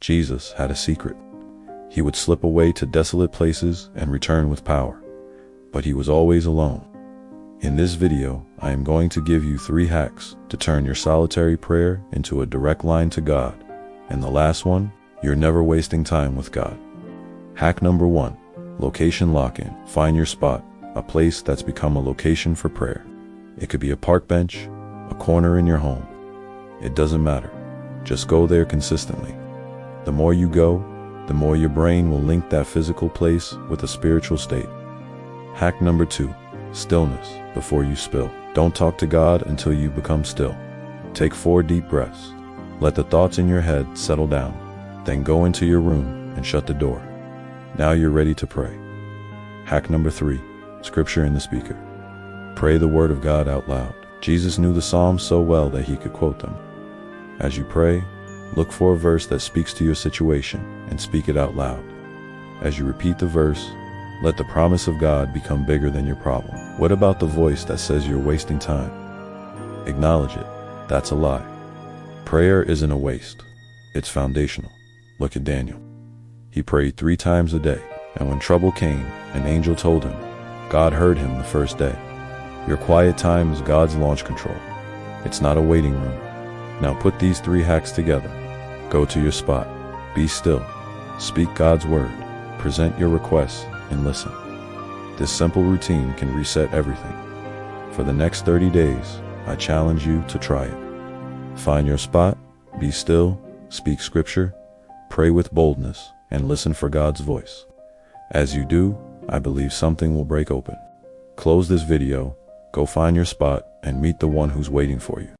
Jesus had a secret. He would slip away to desolate places and return with power. But he was always alone. In this video, I am going to give you 3 hacks to turn your solitary prayer into a direct line to God. And the last one, you're never wasting time with God. Hack number 1, location lock-in. Find your spot, a place that's become a location for prayer. It could be a park bench, a corner in your home. It doesn't matter. Just go there consistently. The more you go, the more your brain will link that physical place with a spiritual state. Hack number 2, stillness before you spill. Don't talk to God until you become still. Take 4 deep breaths. Let the thoughts in your head settle down. Then go into your room and shut the door. Now you're ready to pray. Hack number 3, scripture in the speaker. Pray the word of God out loud. Jesus knew the Psalms so well that he could quote them. As you pray, look for a verse that speaks to your situation and speak it out loud. As you repeat the verse, let the promise of God become bigger than your problem. What about the voice that says you're wasting time? Acknowledge it. That's a lie. Prayer isn't a waste. It's foundational. Look at Daniel. He prayed 3 times a day, and when trouble came, an angel told him, God heard him the first day. Your quiet time is God's launch control. It's not a waiting room. Now put these 3 hacks together. Go to your spot. Be still. Speak God's word. Present your requests and listen. This simple routine can reset everything. For the next 30 days, I challenge you to try it. Find your spot, be still, speak scripture, pray with boldness, and listen for God's voice. As you do, I believe something will break open. Close this video, go find your spot, and meet the one who's waiting for you.